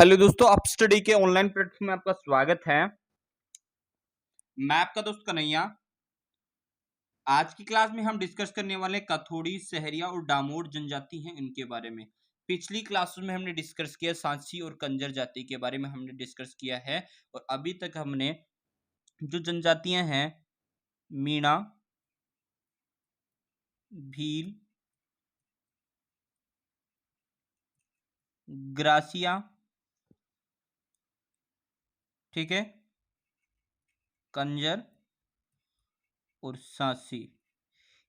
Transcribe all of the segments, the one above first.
Hello दोस्तों, up study के online platform में आपका स्वागत है। मैं आपका दोस्त कन्हैया। आज की क्लास में हम डिस्कस करने वाले कथोड़ी, सहरिया और डामोर जनजाति हैं इनके बारे में। पिछली क्लासों में हमने डिस्कस किया सांची और कंजर जाति के बारे में हमने डिस्कस किया है। और अभी तक हमने जो जनजातियां हैं मीणा, भील, ग्रासिया, ठीक है, कंजर और सांची,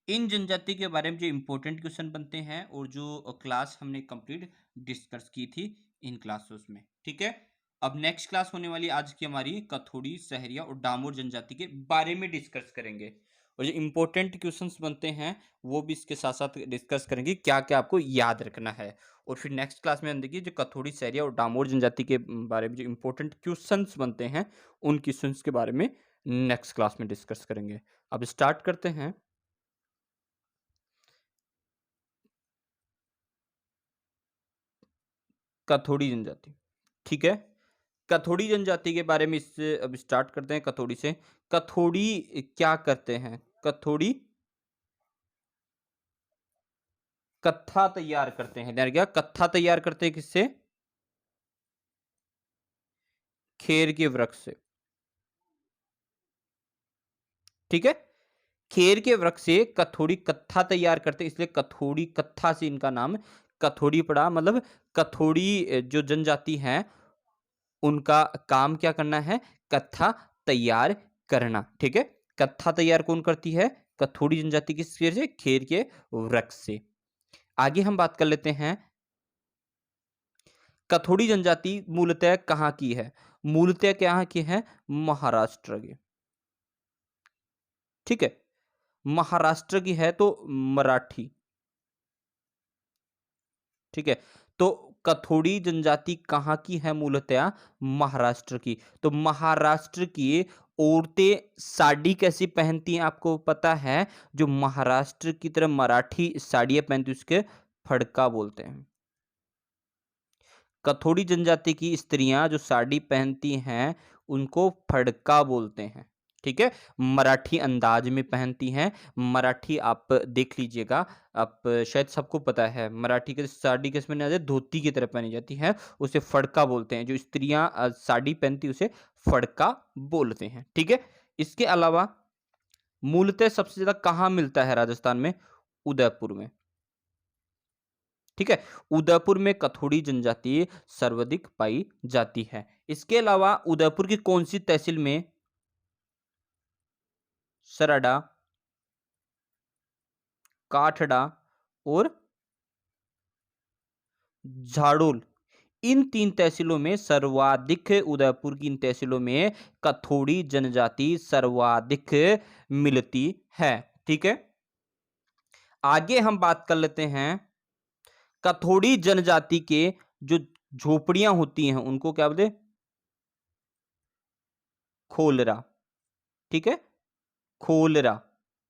इन जनजाति के बारे में जो इंपॉर्टेंट क्वेश्चन बनते हैं और जो क्लास हमने कंप्लीट डिस्कस की थी इन क्लासों में, ठीक है। अब नेक्स्ट क्लास होने वाली आज की हमारी कथोड़ी, सहरिया और डामोर जनजाति के बारे में डिस्कस करेंगे। और जो इंपॉर्टेंट क्वेश्चंस बनते हैं वो भी इसके साथ साथ डिस्कस करेंगे, क्या क्या आपको याद रखना है। और फिर नेक्स्ट क्लास में हम देखिए जो कथोड़ी, सहरिया और डामोर जनजाति के बारे में जो इंपॉर्टेंट क्वेश्चंस बनते हैं उन क्वेश्चंस के बारे में नेक्स्ट क्लास में डिस्कस करेंगे। अब स्टार्ट करते हैं। कथोड़ी जनजाति, ठीक है। कथोड़ी जनजाति के बारे में इससे अब स्टार्ट करते हैं। कथोड़ी से, कथोड़ी क्या करते हैं? कथोड़ी कत्था तैयार करते हैं। ध्यान रखिएगा, कत्था तैयार करते हैं किससे? खेर के वृक्ष से, ठीक है। खेर के वृक्ष से कथोड़ी कत्था तैयार करते हैं, इसलिए कथोड़ी कत्था से इनका नाम कथोड़ी पड़ा। मतलब कथोड़ी जो जनजाति है उनका काम क्या करना है? कत्था तैयार करना, ठीक है। कत्था तैयार कौन करती है? कथोड़ी जनजाति किस खेर से? खेर के वृक्ष से। आगे हम बात कर लेते हैं, कथोड़ी जनजाति मूलतः कहाँ की है? मूलतः कहाँ की है? महाराष्ट्र की, ठीक है। महाराष्ट्र की है तो मराठी, ठीक है। तो कथोड़ी जनजाति कहाँ की है? मूलतः महाराष्ट्र की। तो महाराष्ट्र की औरतें साड़ी कैसी पहनती हैं आपको पता है? जो महाराष्ट्र की तरह मराठी साड़ियां पहनती हैं उसके फड़का बोलते हैं। कथोड़ी जनजाति की स्त्रियां जो साड़ी पहनती हैं उनको फड़का बोलते हैं, ठीक है। मराठी अंदाज में पहनती हैं। मराठी आप देख लीजिएगा, आप शायद सबको पता है मराठी की साड़ी किस में जाती है? धोती की तरह पहनी जाती है, उसे फड़का बोलते हैं। जो स्त्रियां साड़ी पहनती उसे फड़का बोलते हैं, ठीक है। इसके अलावा मूलतः सबसे ज्यादा कहाँ मिलता है राजस्थान में? उदयपुर में, ठीक है। उदयपुर में कथोड़ी जनजाति सर्वाधिक पाई जाती है। इसके अलावा उदयपुर की कौन सी तहसील में सराडा, काठड़ा और झाड़ोल, इन तीन तहसीलों में सर्वाधिक, उदयपुर की इन तहसीलों में कथोड़ी जनजाति सर्वाधिक मिलती है, ठीक है। आगे हम बात कर लेते हैं, कथोड़ी जनजाति के जो झोपड़ियां होती हैं उनको क्या बोलते? खोलरा, ठीक है। खोलरा,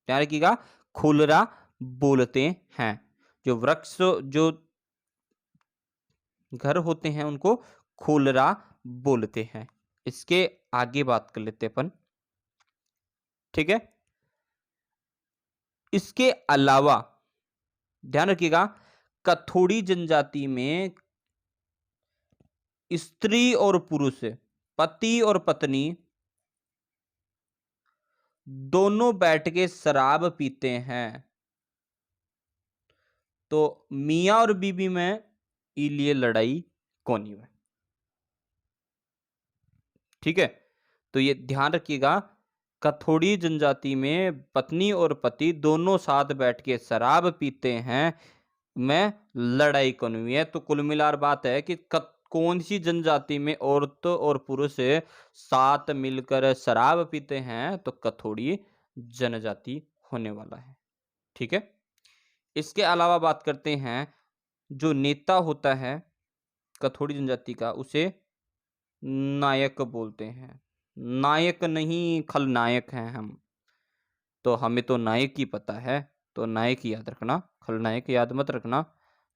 ध्यान रखिएगा, खोलरा बोलते हैं। जो वृक्ष, जो घर होते हैं उनको खोलरा बोलते हैं। इसके आगे बात कर लेते हैं अपन, ठीक है। इसके अलावा ध्यान रखिएगा, कथोड़ी जनजाति में स्त्री और पुरुष, पति और पत्नी दोनों बैठ के शराब पीते हैं। तो मियां और बीबी में इलिए लड़ाई कौन हुई? ठीक है। तो ये ध्यान रखिएगा, कथोड़ी जनजाति में पत्नी और पति दोनों साथ बैठ के शराब पीते हैं, में लड़ाई कौन हुई है? तो कुल मिलाकर बात है कि कौन सी जनजाति में औरत और पुरुष साथ मिलकर शराब पीते हैं? तो कथोड़ी जनजाति होने वाला है, ठीक है। इसके अलावा बात करते हैं, जो नेता होता है कथोड़ी जनजाति का उसे नायक बोलते हैं। नायक नहीं, खलनायक हैं हम, तो हमें तो नायक ही पता है, तो नायक याद रखना, खलनायक याद मत रखना।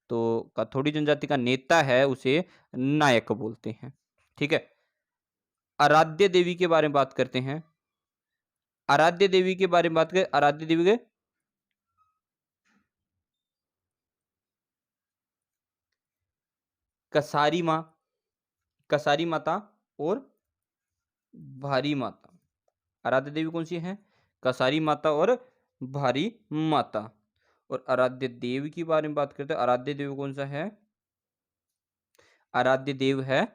तो कथोड़ी जनजाति का नेता है उसे नायक बोलते हैं। ठीक है। आराध्य देवी के बारे में बात करते हैं। आराध्य देवी के बारे में बात करें, आराध्य देवी के कसारी माँ, कसारी माता और भारी माता। आराध्य देवी कौन सी है? कसारी माता और भारी माता। और आराध्य देव की बारे में बात करते हैं, आराध्य देव कौन सा है? आराध्य देव है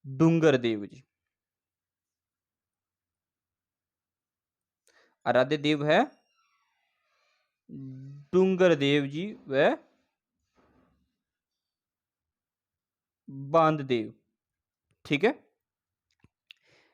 डूंगर देव जी। आराध्य देव है डूंगर देव जी व बांध देव। ठीक है।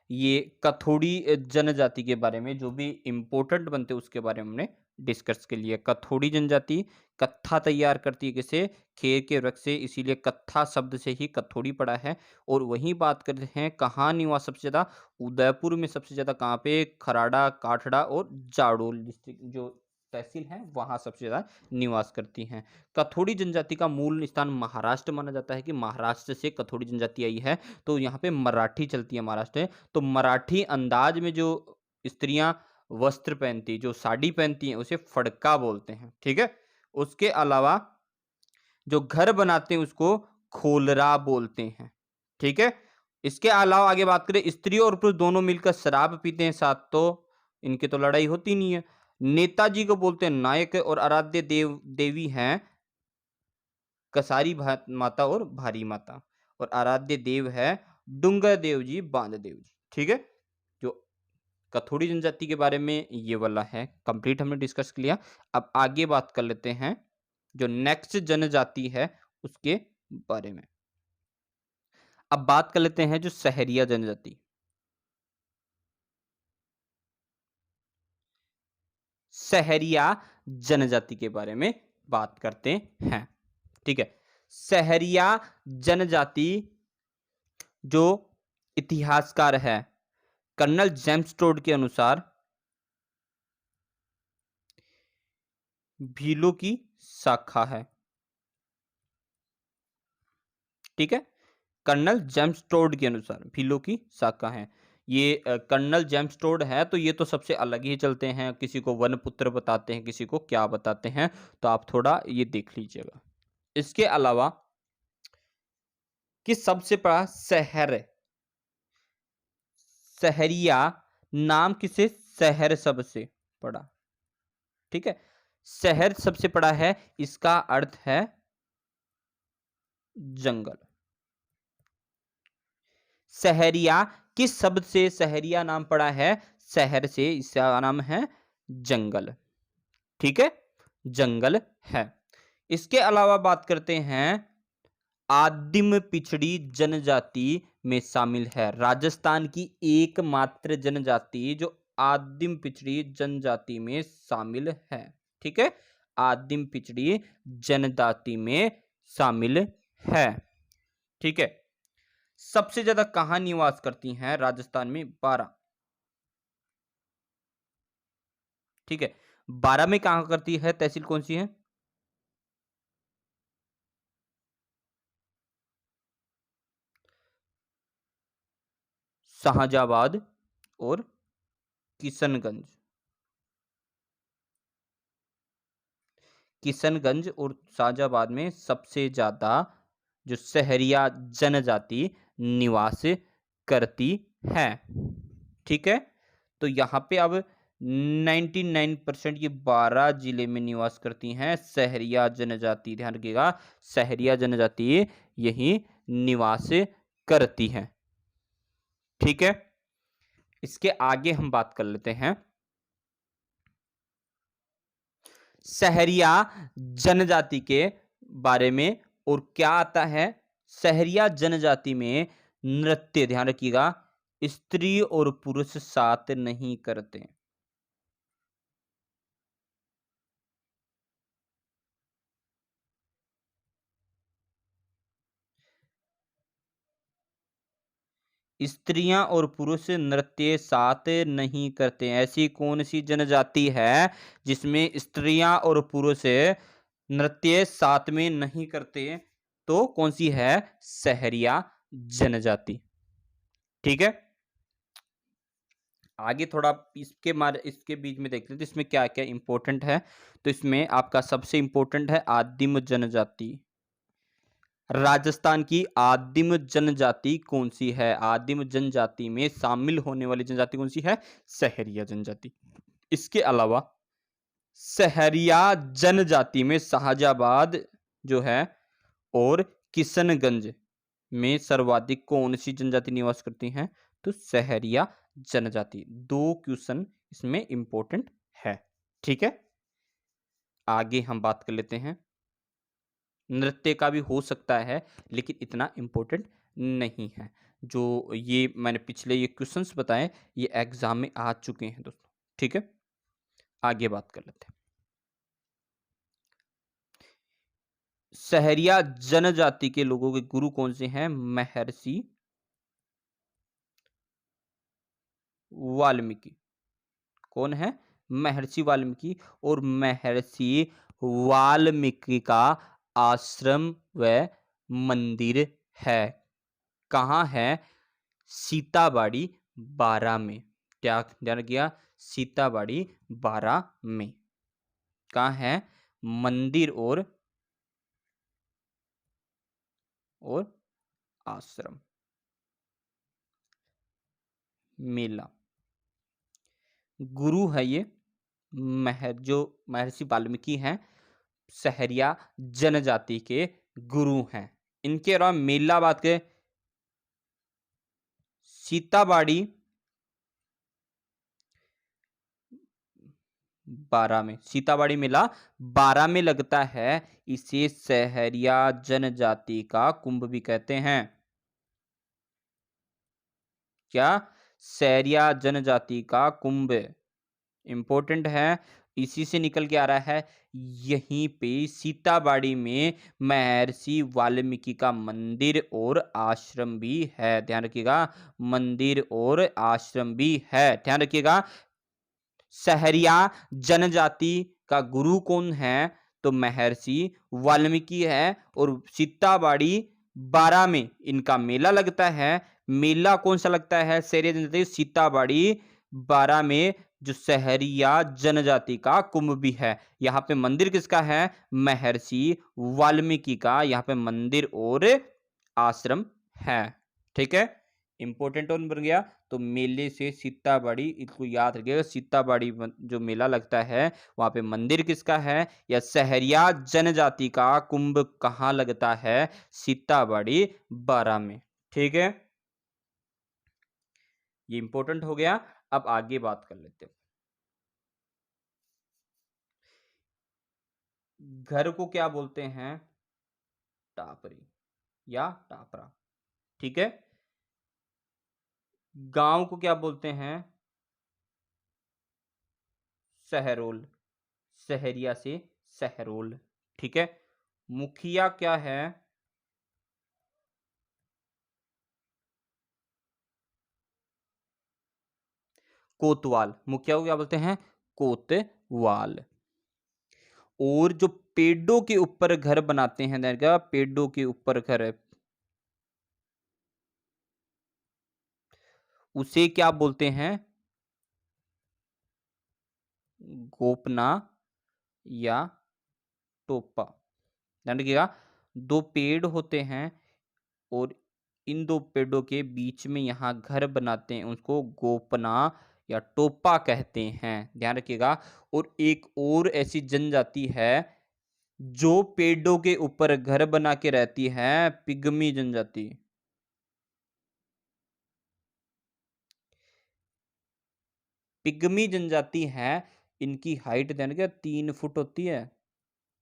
ये कथोड़ी जनजाति के बारे में जो भी इम्पोर्टेंट बनते उसके बारे में हमने डिस्कस के लिए। कथोड़ी जनजाति कत्था तैयार करती है किसे? खेर के वृक्ष से, इसीलिए कत्था शब्द से ही कथोड़ी पड़ा है। और वही बात करते हैं कहाँ निवास सबसे ज्यादा? उदयपुर में सबसे ज्यादा। कहाँ पे? खराड़ा, काठड़ा और जाडोल डिस्ट्रिक्ट जो तहसील है वहां सबसे ज्यादा निवास करती हैं। कथोड़ी जनजाति का मूल स्थान महाराष्ट्र माना जाता है कि महाराष्ट्र से कथोड़ी जनजाति आई है। तो यहाँ पे मराठी चलती है महाराष्ट्र में। तो मराठी अंदाज में जो स्त्रियां वस्त्र पहनती, जो साड़ी पहनती हैं, उसे फड़का बोलते हैं। ठीक है। उसके अलावा जो घर बनाते हैं उसको खोलरा बोलते हैं। ठीक है। इसके अलावा आगे बात करें, स्त्री और पुरुष दोनों मिलकर शराब पीते हैं साथ, तो इनकी तो लड़ाई होती नहीं है। नेताजी को बोलते हैं नायक। और आराध्य देवी हैं कसारी माता और भारी माता। और आराध्य देव है डूंगर देव जी, बांध देव जी। ठीक है। जो कथोड़ी जनजाति के बारे में ये वाला है कंप्लीट हमने डिस्कस किया। अब आगे बात कर लेते हैं जो नेक्स्ट जनजाति है उसके बारे में। अब बात कर लेते हैं जो सहरिया जनजाति। सहरिया जनजाति के बारे में बात करते हैं। ठीक है। सहरिया जनजाति जो इतिहासकार है कर्नल जेम्स टोड के अनुसार भीलों की शाखा है। ठीक है। कर्नल जेम्स टोड के अनुसार भीलों की शाखा है। ये कर्नल जेम्स टोड है तो ये तो सबसे अलग ही चलते हैं, किसी को वनपुत्र बताते हैं, किसी को क्या बताते हैं, तो आप थोड़ा ये देख लीजिएगा। इसके अलावा कि सबसे बड़ा शहर सहरिया नाम किसे? शहर सबसे बड़ा। ठीक है। शहर सबसे बड़ा है, इसका अर्थ है जंगल। सहरिया किस शब्द से सहरिया नाम पड़ा है? शहर से, इसका नाम है जंगल। ठीक है। जंगल है। इसके अलावा बात करते हैं आदिम पिछड़ी जनजाति में शामिल है। राजस्थान की एकमात्र जनजाति जो आदिम पिछड़ी जनजाति में शामिल है। ठीक है। आदिम पिछड़ी जनजाति में शामिल है। ठीक है। सबसे ज्यादा कहां निवास करती हैं? राजस्थान में 12। ठीक है। 12 में कहां करती है? तहसील कौन सी है? शाहजाबाद और किशनगंज। किशनगंज और शाहजाबाद में सबसे ज्यादा जो सहरिया जनजाति निवास करती है। ठीक है। तो यहाँ पे अब 99% ये 12 जिले में निवास करती हैं सहरिया जनजाति। ध्यान रखिएगा, सहरिया जनजाति यही निवास करती हैं। ठीक है। इसके आगे हम बात कर लेते हैं सहरिया जनजाति के बारे में। और क्या आता है? सहरिया जनजाति में नृत्य, ध्यान रखिएगा, स्त्री और पुरुष साथ नहीं करते। स्त्रियां और पुरुष नृत्य साथ नहीं करते। ऐसी कौन सी जनजाति है जिसमें स्त्रियां और पुरुष नृत्य साथ में नहीं करते तो कौन सी है? सहरिया जनजाति। ठीक है, आगे थोड़ा इसके बीच में देख लेते इसमें क्या क्या इंपॉर्टेंट है। तो इसमें आपका सबसे इंपॉर्टेंट है आदिम जनजाति। राजस्थान की आदिम जनजाति कौन सी है? आदिम जनजाति में शामिल होने वाली जनजाति कौन सी है? सहरिया जनजाति। इसके अलावा सहरिया जनजाति में शाहजाबाद जो है और किशनगंज में सर्वाधिक कौन सी जनजाति निवास करती हैं? तो सहरिया जनजाति। 2 क्वेश्चन इसमें इंपॉर्टेंट है। ठीक है, आगे हम बात कर लेते हैं। नृत्य का भी हो सकता है लेकिन इतना इंपॉर्टेंट नहीं है। जो ये मैंने पिछले ये क्वेश्चंस बताए ये एग्जाम में आ चुके हैं दोस्तों। ठीक है, आगे बात कर लेते हैं। सहरिया जनजाति के लोगों के गुरु कौन से हैं? महर्षि वाल्मीकि। कौन है? महर्षि वाल्मीकि। और महर्षि वाल्मीकि का आश्रम व मंदिर है। कहाँ है? सीताबाड़ी बारा में। क्या ध्यान किया? सीताबाड़ी बारा में। कहाँ है? मंदिर और आश्रम मेला। गुरु है ये जो महर्षि वाल्मीकि हैं सहरिया जनजाति के गुरु हैं। इनके अलावा मेला बात करें सीताबाड़ी बारा में। सीताबाड़ी मेला बारा में लगता है। इसे सहरिया जनजाति का कुंभ भी कहते हैं। क्या? सहरिया जनजाति का कुंभ इंपॉर्टेंट है। इसी से निकल के आ रहा है। यहीं पे सीताबाड़ी में महर्षि वाल्मीकि का मंदिर और आश्रम भी है। ध्यान रखिएगा, मंदिर और आश्रम भी है। ध्यान रखिएगा, सहरिया जनजाति का गुरु कौन है? तो महर्षि वाल्मीकि है। और सीताबाड़ी बारा में इनका मेला लगता है। मेला कौन सा लगता है? सहरिया जनजाति सीताबाड़ी बारा में जो सहरिया जनजाति का कुंभ भी है। यहाँ पे मंदिर किसका है? महर्षि वाल्मीकि का यहाँ पे मंदिर और आश्रम है। ठीक है, इंपॉर्टेंट बन गया। तो मेले से सीताबाड़ी, इसको याद रखिएगा, सीताबाड़ी जो मेला लगता है वहां पे मंदिर किसका है? या सहरिया जनजाति का कुंभ कहाँ लगता है? सीताबाड़ी बारा में। ठीक है, ये इंपॉर्टेंट हो गया। अब आगे बात कर लेते हैं। घर को क्या बोलते हैं? टापरी या टापरा। ठीक है, गांव को क्या बोलते हैं? सहरोल। सहरिया से सहरोल। ठीक है, मुखिया क्या है? कोतवाल। मुखिया को क्या बोलते हैं? कोतवाल। और जो पेड़ों के ऊपर घर बनाते हैं, देखा, पेड़ों के ऊपर घर, उसे क्या बोलते हैं? गोपना या टोपा। ध्यान रखिएगा, 2 पेड़ होते हैं और इन 2 पेड़ों के बीच में यहाँ घर बनाते हैं, उसको गोपना या टोपा कहते हैं। ध्यान रखिएगा। और एक और ऐसी जनजाति है जो पेड़ों के ऊपर घर बना के रहती है, पिग्मी जनजाति। पिग्मी जनजाति है, इनकी हाइट ध्यान रखिएगा 3 फुट होती है।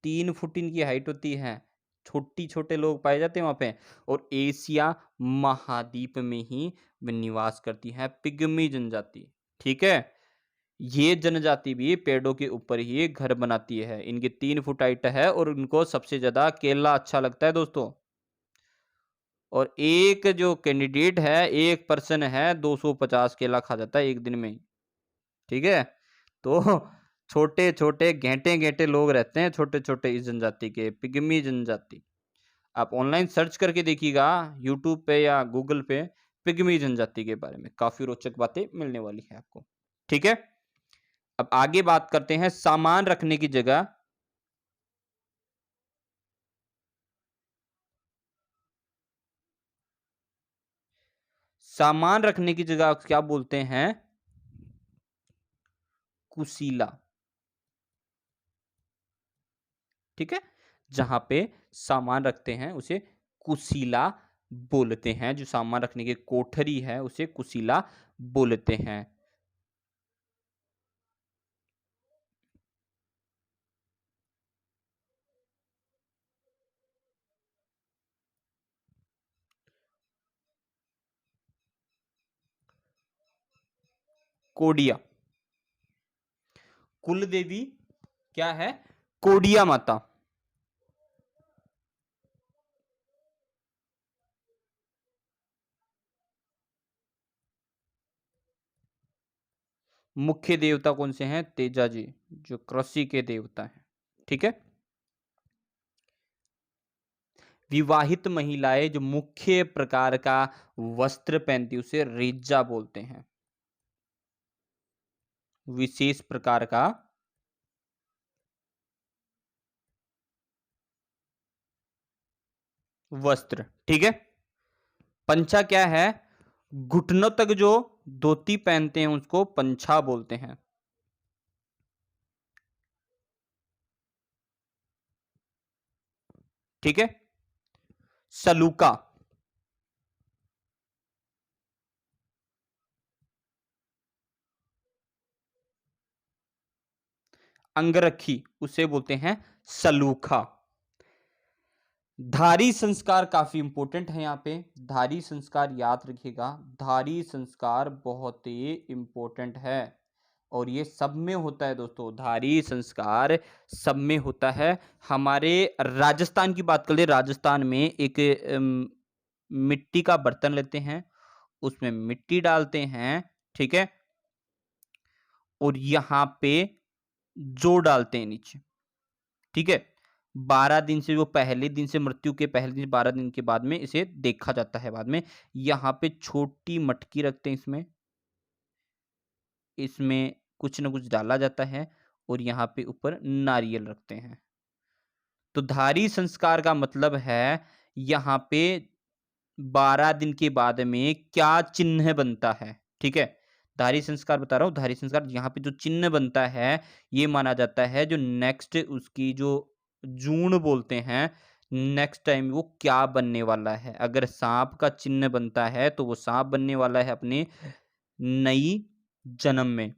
3 फुट इनकी हाइट होती है। छोटी छोटे लोग पाए जाते हैं वहां पे। और एशिया महाद्वीप में ही वे निवास करती है पिग्मी जनजाति। ठीक है, ये जनजाति भी पेड़ों के ऊपर ही घर बनाती है। इनकी 3 फुट हाइट है और उनको सबसे ज्यादा केला अच्छा लगता है दोस्तों। और एक जो कैंडिडेट है, एक पर्सन है, 250 केला खा जाता है एक दिन में। ठीक है, तो छोटे छोटे घेंटे घेंटे लोग रहते हैं, छोटे छोटे इस जनजाति के, पिग्मी जनजाति। आप ऑनलाइन सर्च करके देखिएगा यूट्यूब पे या गूगल पे, पिग्मी जनजाति के बारे में काफी रोचक बातें मिलने वाली है आपको। ठीक है, अब आगे बात करते हैं सामान रखने की जगह। सामान रखने की जगह क्या बोलते हैं? कुशीला। ठीक है, जहां पे सामान रखते हैं उसे कुशीला बोलते हैं। जो सामान रखने की कोठरी है उसे कुशीला बोलते हैं। कोडिया। कुल देवी क्या है? कोडिया माता। मुख्य देवता कौन से हैं? तेजा जी, जो कृषि के देवता हैं। ठीक है, विवाहित महिलाएं जो मुख्य प्रकार का वस्त्र पहनती उसे रेजा बोलते हैं। विशेष प्रकार का वस्त्र। ठीक है, पंछा क्या है? घुटनों तक जो धोती पहनते हैं उसको पंछा बोलते हैं। ठीक है, सलूका। अंगरखी उसे बोलते हैं सलूखा। धारी संस्कार काफी इंपॉर्टेंट है यहाँ पे। धारी संस्कार याद रखिएगा, धारी संस्कार बहुत ही इंपॉर्टेंट है और ये सब में होता है दोस्तों। धारी संस्कार सब में होता है। हमारे राजस्थान की बात कर ले, राजस्थान में एक मिट्टी का बर्तन लेते हैं, उसमें मिट्टी डालते हैं। ठीक है, और यहाँ पे जो डालते हैं नीचे। ठीक है, 12 दिन से, जो पहले दिन से, मृत्यु के पहले दिन 12 दिन के बाद में इसे देखा जाता है। बाद में यहाँ पे छोटी मटकी रखते हैं, इसमें कुछ ना कुछ डाला जाता है और यहाँ पे ऊपर नारियल रखते हैं। तो धारी संस्कार का मतलब है यहाँ पे 12 दिन के बाद में क्या चिन्ह बनता है। ठीक है, धारी संस्कार बता रहा हूँ। धारी संस्कार यहाँ पे जो चिन्ह बनता है ये माना जाता है जो नेक्स्ट उसकी जो जून बोलते हैं, नेक्स्ट टाइम वो क्या बनने वाला है। अगर सांप का चिन्ह बनता है तो वो सांप बनने वाला है अपने नई जन्म में।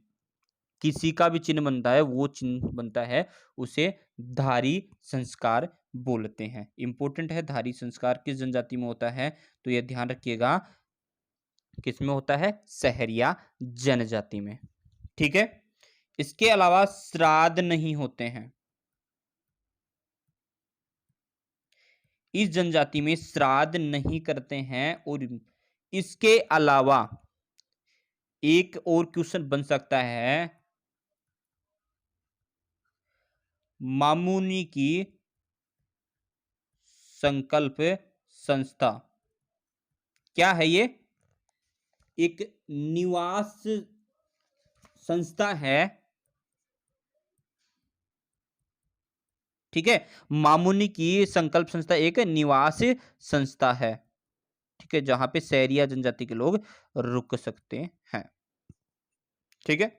किसी का भी चिन्ह बनता है, वो चिन्ह बनता है उसे धारी संस्कार बोलते हैं। इंपॉर्टेंट है, धारी संस्कार किस जनजाति में होता है तो यह ध्यान रखिएगा, किस में होता है? सहरिया जनजाति में। ठीक है, इसके अलावा श्राद्ध नहीं होते हैं। इस जनजाति में श्राद्ध नहीं करते हैं। और इसके अलावा एक और क्वेश्चन बन सकता है, मामुनी की संकल्प संस्था क्या है? ये एक निवास संस्था है। ठीक है, मामुनी की संकल्प संस्था एक निवास संस्था है। ठीक है, जहां पे सहरिया जनजाति के लोग रुक सकते हैं। ठीक है,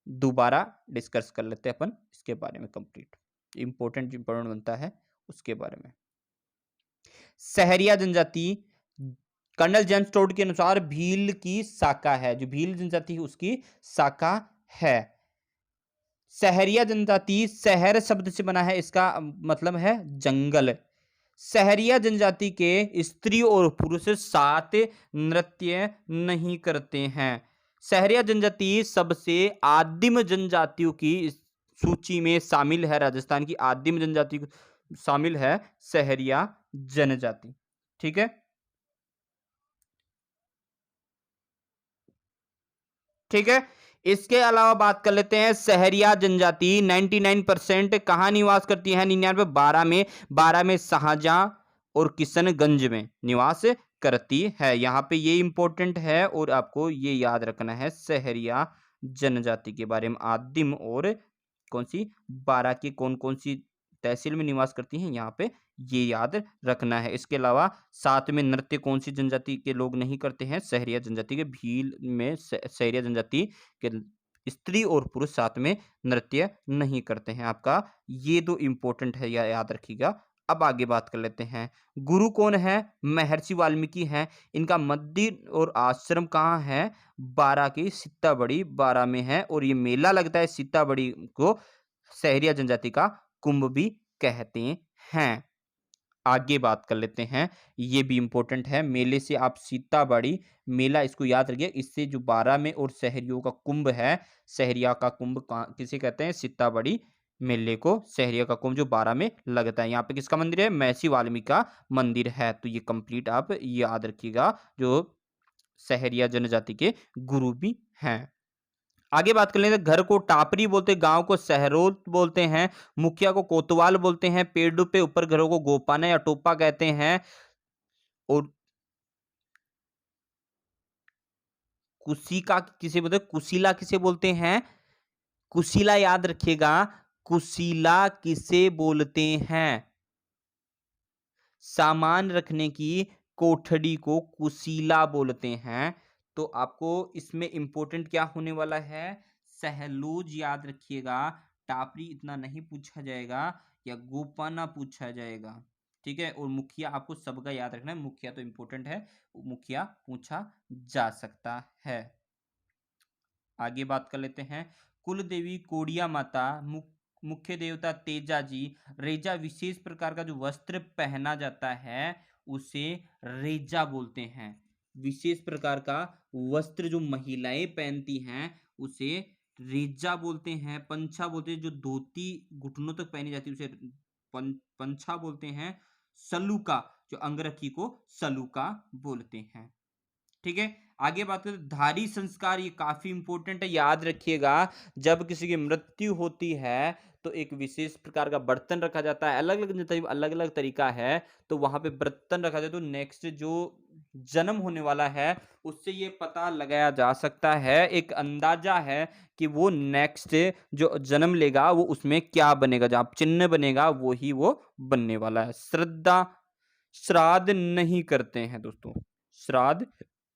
दोबारा डिस्कस कर लेते हैं अपन इसके बारे में कंप्लीट। इंपॉर्टेंट इंपॉर्टेंट बनता है उसके बारे में। सहरिया जनजाति कर्नल जेम्स टोड के अनुसार भील की शाखा है। जो भील जनजाति है उसकी शाखा है। सहरिया जनजाति शहर शब्द से बना है, इसका मतलब है जंगल। सहरिया जनजाति के स्त्री और पुरुष साथ नृत्य नहीं करते हैं। सहरिया जनजाति सबसे आदिम जनजातियों की सूची में शामिल है। राजस्थान की आदिम जनजाति शामिल है सहरिया जनजाति। ठीक है, ठीक है, इसके अलावा बात कर लेते हैं सहरिया जनजाति 99% कहाँ निवास करती है? 99 12 में शाहजहां और किशनगंज में निवास करती है। यहाँ पे ये इंपॉर्टेंट है और आपको ये याद रखना है सहरिया जनजाति के बारे में। आदिम और कौन सी 12 की कौन कौन सी तहसील में निवास करती हैं, यहाँ पे ये याद रखना है। इसके अलावा साथ में नृत्य कौन सी जनजाति के लोग नहीं करते हैं? सहरिया जनजाति के। भील में सहरिया जनजाति के स्त्री और पुरुष साथ में नृत्य नहीं करते हैं। आपका ये दो इंपॉर्टेंट है, या याद रखिएगा। अब आगे बात कर लेते हैं। गुरु कौन है? महर्षि वाल्मीकि हैं। इनका मंदिर और आश्रम कहाँ है? बारा की सीताबड़ी बारा में है। और ये मेला लगता है सीताबड़ी को सहरिया जनजाति का कुंभ भी कहते हैं। आगे बात कर लेते हैं, ये भी इंपॉर्टेंट है। मेले से आप सीताबड़ी मेला इसको याद रखिए। इससे जो बारा में और सहरियों का कुंभ है, सहरिया का कुंभ किसे कहते हैं? सीताबड़ी मेले को सहरिया का कुंभ जो बारा में लगता है। यहाँ पे किसका मंदिर है? महर्षि वाल्मीकि का मंदिर है। तो ये कंप्लीट आप याद रखिएगा, जो सहरिया जनजाति के गुरु भी हैं। आगे बात कर लेते हैं। घर को टापरी बोलते हैं, गांव को सहरोत बोलते हैं, मुखिया को कोतवाल बोलते हैं, पेड़ों पे ऊपर घरों को गोपाना या टोपा कहते हैं, और कुशिका किसे बोलते हैं? कुशीला किसे बोलते हैं? कुशीला याद रखिएगा, कुशीला किसे बोलते हैं? सामान रखने की कोठड़ी को कुशीला बोलते हैं। तो आपको इसमें इंपॉर्टेंट क्या होने वाला है? सहलूज याद रखिएगा। टापरी इतना नहीं पूछा जाएगा, या गोपाना पूछा जाएगा। ठीक है। और मुखिया आपको सबका याद रखना है, मुखिया तो इंपॉर्टेंट है, मुखिया पूछा जा सकता है। आगे बात कर लेते हैं। कुल देवी कोड़िया माता, मुख्य देवता तेजा जी, रेजा विशेष प्रकार का जो वस्त्र पहना जाता है उसे रेजा बोलते हैं। विशेष प्रकार का वस्त्र जो महिलाएं पहनती हैं उसे रेजा बोलते हैं। पंछा बोलते हैं, जो धोती घुटनों तक पहनी जाती है उसे पंछा बोलते हैं। सलूका जो अंगरखी को सलूका बोलते हैं। ठीक है। आगे बात करें धारी संस्कार, ये काफी इंपॉर्टेंट है, याद रखिएगा। जब किसी की मृत्यु होती है तो एक विशेष प्रकार का बर्तन रखा जाता है। अलग अलग तरीका है, तो वहां पे बर्तन रखा जाए तो नेक्स्ट जो जन्म होने वाला है उससे ये पता लगाया जा सकता है, एक अंदाजा है कि वो नेक्स्ट जो जन्म लेगा वो उसमें क्या बनेगा, जहां चिन्ह बनेगा वही वो बनने वाला है। श्राद्ध नहीं करते हैं दोस्तों, श्राद्ध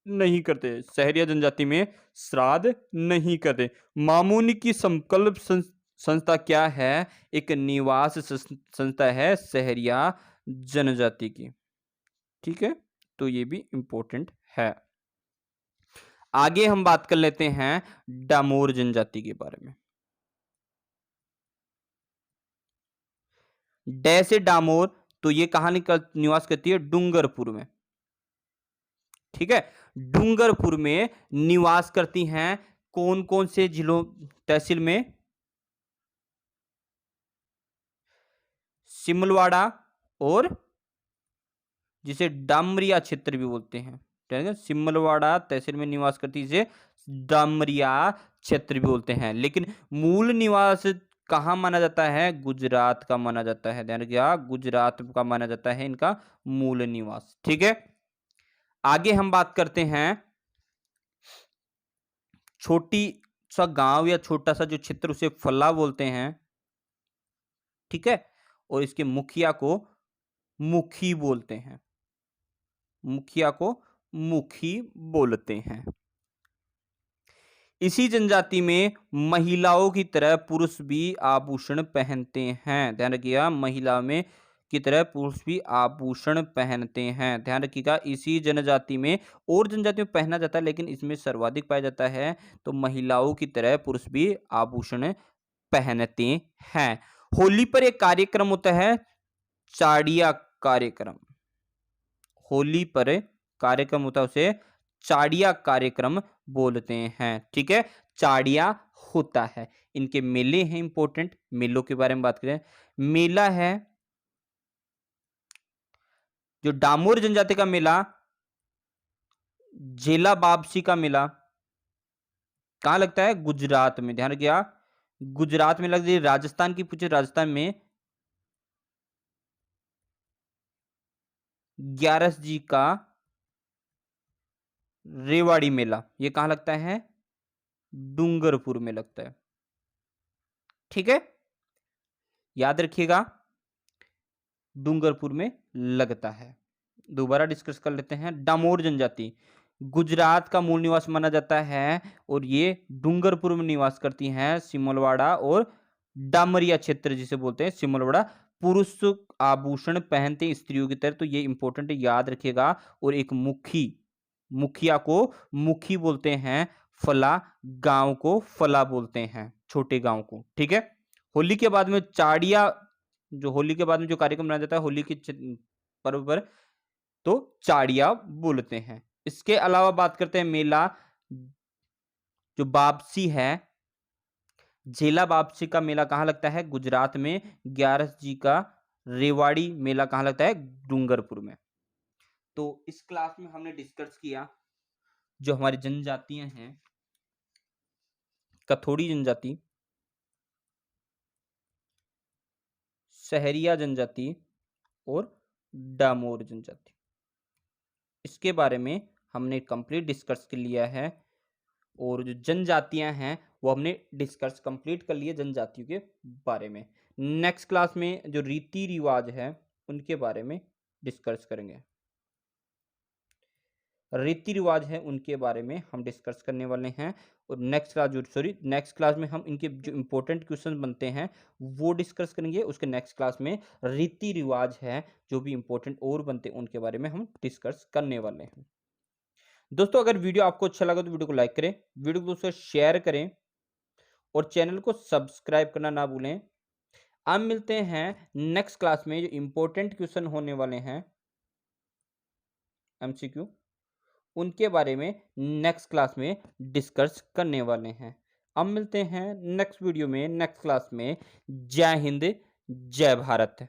नहीं करते। सहरिया जनजाति में श्राद्ध नहीं करते। मामूनी की संकल्प संस्था क्या है? एक निवास संस्था है सहरिया जनजाति की। ठीक है, तो ये भी इंपॉर्टेंट है। आगे हम बात कर लेते हैं डामोर जनजाति के बारे में। डै से डामोर, तो ये कहां निवास करती है? डूंगरपुर में। ठीक है, डूंगरपुर में निवास करती हैं। कौन कौन से जिलों तहसील में? सिमलवाड़ा, और जिसे डामरिया क्षेत्र भी बोलते हैं। ठीक है, सिमलवाड़ा तहसील में निवास करती इसे डामरिया क्षेत्र भी बोलते हैं। लेकिन मूल निवास कहाँ माना जाता है? गुजरात का माना जाता है। ध्यान रखिएगा, गुजरात का माना जाता है इनका मूल निवास। ठीक है, आगे हम बात करते हैं छोटी सा गांव या छोटा सा जो क्षेत्र उसे फल्ला बोलते हैं। ठीक है, और इसके मुखिया को मुखी बोलते हैं। मुखिया को मुखी बोलते हैं। इसी जनजाति में महिलाओं की तरह पुरुष भी आभूषण पहनते हैं। ध्यान रखिएगा, महिला में की तरह पुरुष भी आभूषण पहनते हैं। ध्यान रखिएगा, इसी जनजाति में और जनजाति में पहना जाता है, लेकिन इसमें सर्वाधिक पाया जाता है। तो महिलाओं की तरह पुरुष भी आभूषण पहनते हैं। होली पर एक कार्यक्रम होता है, चाड़िया कार्यक्रम। होली पर कार्यक्रम होता है उसे चाड़िया कार्यक्रम बोलते हैं। ठीक है, चाड़िया होता है। इनके मेले हैं इंपॉर्टेंट। मेलों के बारे में बात करें, मेला है जो डामोर जनजाति का मेला, जेला बाबसी का मेला, कहाँ लगता है? गुजरात में। ध्यान रखिएगा, गुजरात में लग रही। राजस्थान की पूछे, राजस्थान में ग्यारस जी का रेवाड़ी मेला, ये कहाँ लगता है? डूंगरपुर में लगता है। ठीक है, याद रखिएगा, डूंगरपुर में लगता है। दोबारा डिस्कस कर लेते हैं। डामोर जनजाति गुजरात का मूल निवास माना जाता है और ये डूंगरपुर में निवास करती हैं। सिमलवाड़ा और डामरिया क्षेत्र जिसे बोलते हैं, सिमलवाड़ा। पुरुष आभूषण पहनते हैं स्त्रियों की तरह, तो ये इंपॉर्टेंट है, याद रखिएगा। और एक मुखिया को मुखी बोलते हैं। फला गांव को फला बोलते हैं, छोटे गांव को। ठीक है, होली के बाद में चाड़िया, जो होली के बाद में जो कार्यक्रम मनाया जाता है होली के पर्व पर, तो चाड़िया बोलते हैं। इसके अलावा बात करते हैं मेला, जो वापसी है, झेला वापसी का मेला कहाँ लगता है? गुजरात में। ग्यारस जी का रेवाड़ी मेला कहाँ लगता है? डूंगरपुर में। तो इस क्लास में हमने डिस्कस किया जो हमारी जनजातियां हैं, कथोड़ी जनजाति, सहरिया जनजाति और डामोर जनजाति, इसके बारे में हमने कंप्लीट डिस्कस कर लिया है। और जो जनजातियां हैं वो हमने डिस्कस कंप्लीट कर लिए जनजातियों के बारे में। नेक्स्ट क्लास में जो रीति रिवाज है उनके बारे में डिस्कस करेंगे। रीति रिवाज है उनके बारे में हम डिस्कस करने वाले हैं। और नेक्स्ट क्लास में हम इनके जो इंपॉर्टेंट क्वेश्चन बनते हैं वो डिस्कस करेंगे। उसके नेक्स्ट क्लास में रीति रिवाज है जो भी इंपॉर्टेंट और बनते हैं उनके बारे में हम डिस्कस करने वाले हैं। दोस्तों, अगर वीडियो आपको अच्छा लगा तो वीडियो को लाइक करें, वीडियो को दोस्तों शेयर करें और चैनल को सब्सक्राइब करना ना भूलें। अब मिलते हैं नेक्स्ट क्लास में, जो इंपॉर्टेंट क्वेश्चन होने वाले हैं एमसीक्यू, उनके बारे में नेक्स्ट क्लास में डिस्कस करने वाले हैं। अब मिलते हैं नेक्स्ट वीडियो में, नेक्स्ट क्लास में। जय हिंद, जय भारत।